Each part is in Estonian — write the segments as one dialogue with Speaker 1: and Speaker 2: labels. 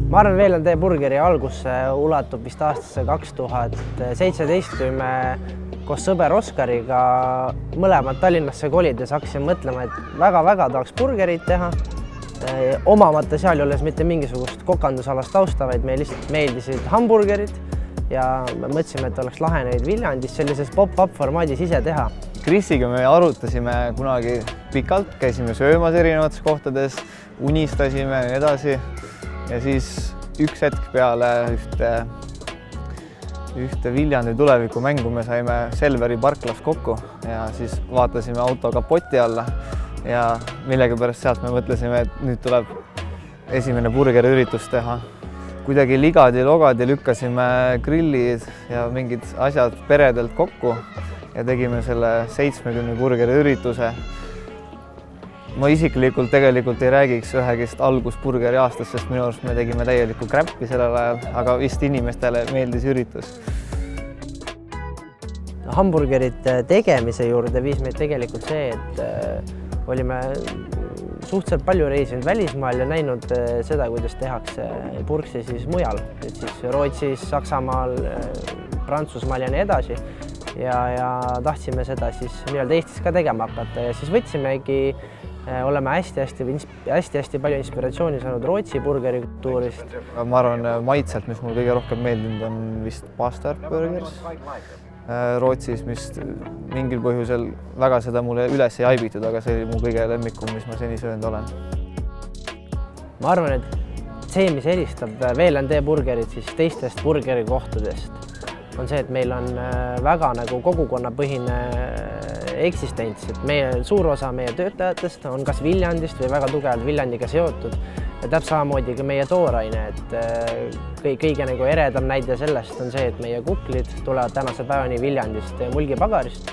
Speaker 1: Ma arvan, veel on tee burgeri algus ulatub vist aastasse 2017, kui me koos sõber Oskariga mõlemad Tallinnasse kolides hakkasime mõtlema, et väga-väga tahaks burgerit teha. Omamata sealjuures mitte mingisugust kokandusalast tausta, vaid meile lihtsalt meeldisid hamburgerid ja me mõtlesime, et oleks lahe neid Viljandis sellises pop-up formaadis ise teha.
Speaker 2: Krisiga me arutasime kunagi pikalt, käisime söömas erinevates kohtades, unistasime ja edasi. Ja siis üks hetk peale ühte Viljandi tulevikumängu me saime Selveri parklas kokku ja siis vaatasime auto kapoti alla ja millegipärast sealt me mõtlesime, et nüüd tuleb esimene burgeriüritus teha. Kuidagi ligadi-logadi lükkasime grillid ja mingid asjad peredelt kokku ja tegime selle 70 burgeriürituse. Ma isiklikult tegelikult ei räägiks ühegist algusburgeri aastast, sest minu arust me tegime täielikku kräppi sellel ajal, aga vist inimestele meeldis üritus.
Speaker 1: Hamburgerite tegemise juurde viis meid tegelikult see, et olime suhteliselt palju reisinud välismaal ja näinud seda, kuidas tehakse purksi siis mujal, et siis Rootsis, Saksamaal, Prantsusmaal ja nii edasi. Ja tahtsime seda siis nii-öelda Eestis ka tegema hakata ja siis võtsimegi oleme hästi palju inspiratsiooni saanud Rootsi burgerikultuurist.
Speaker 2: Ma arvan, maitselt, mis mul kõige rohkem meeldinud on vist Bastard Burgers Rootsis, mis mingil põhjusel väga seda mulle üles ei haibitud, aga see oli mu kõige lemmikum, mis ma seni söönud olen.
Speaker 1: Ma arvan, et see, mis eristab VLND burgerit siis teistest burgerikohtadest, on see, et meil on väga nagu kogukonnapõhine eksistents, et suur osa meie töötajatest on kas Viljandist või väga tugevalt Viljandiga seotud ja täpselt samamoodi ka meie tooraine, et kõige nagu eredam näide sellest on see, et meie kuklid tulevad tänase päevani Viljandist mulgipagarist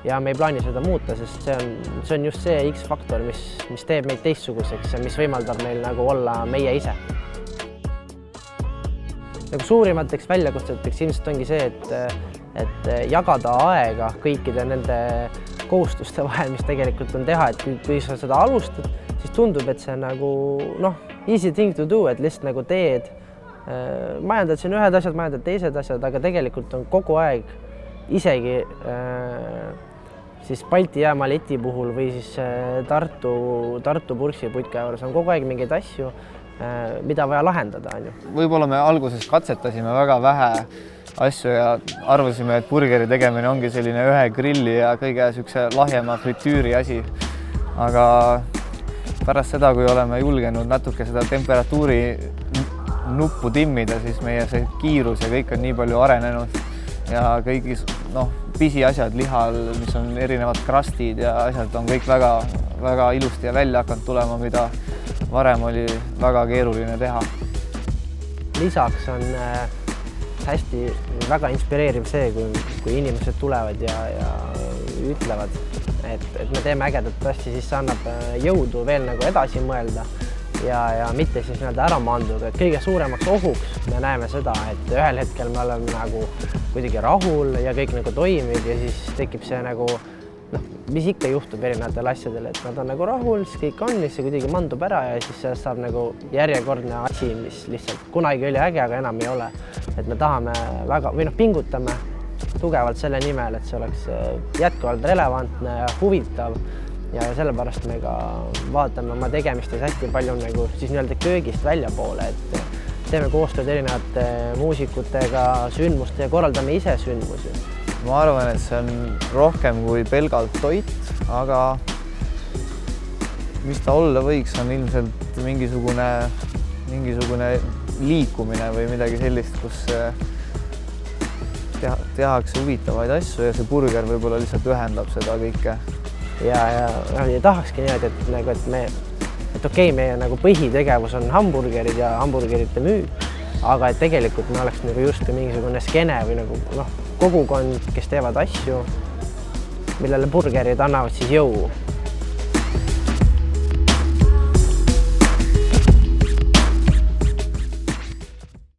Speaker 1: ja me ei plaani seda muuta, sest see on just see X-faktor, mis teeb meid teistsuguseks ja mis võimaldab meil nagu olla meie ise. Nagu suurimateks väljakutseteks ilmselt ongi see, et jagada aega kõikide nende kohustuste vahel, mis tegelikult on teha, et kui sa seda alustad, siis tundub, et see on nagu easy thing to do, et lihtsalt nagu teed, majandad siin ühed asjad, majandad teised asjad, aga tegelikult on kogu aeg isegi siis Balti jääma leti puhul või siis Tartu purksiputka juures on kogu aeg mingeid asju, mida vaja lahendada.
Speaker 2: Võib-olla me alguses katsetasime väga vähe asju ja arvasime, et burgeri tegemine ongi selline ühe grilli ja kõige lahjema fritüüri asi. Aga pärast seda, kui oleme julgenud natuke seda temperatuuri nuppu timmida, siis meie see kiirus ja kõik on nii palju arenenud ja kõigis pisiasjad lihal, mis on erinevad krastid ja asjad on kõik väga ilusti ja välja hakanud tulema, mida varem oli väga keeruline teha.
Speaker 1: Lisaks on väga inspireeriv see, kui inimesed tulevad ja ütlevad, et me teeme ägedat asja, siis see annab jõudu veel nagu edasi mõelda ja mitte siis ära maanduda. Kõige suuremaks ohuks me näeme seda, et ühel hetkel me oleme nagu kuidagi rahul ja kõik nagu toimib ja siis tekib see nagu mis ikka juhtub erinevatel asjadel, et nad on nagu rahul, siis kõik on, siis see kuidagi mandub ära ja siis sellest saab nagu järjekordne asi, mis lihtsalt kunagi oli äge, aga enam ei ole. Et me tahame väga, või pingutame tugevalt selle nimel, et see oleks jätkuvalt relevantne ja huvitav ja sellepärast me ka vaatame oma tegemistes hästi palju nagu siis nii-öelda köögist välja poole, et teeme koostööd erinevate muusikutega, sündmuste ja korraldame ise sündmusi.
Speaker 2: Ma arvan, et see on rohkem kui pelgalt toit, aga mis ta olla võiks, on ilmselt mingisugune liikumine või midagi sellist, kus tehakse huvitavaid asju ja see burger võib-olla lihtsalt ühendab seda kõike.
Speaker 1: Ja tahakski niimoodi, et okei, meie nagu põhitegevus on hamburgerid ja hamburgerite müük, aga et tegelikult me oleks nagu justkui mingisugune skene või nagu kogukond, kes teevad asju, millele burgerid annavad siis jõu.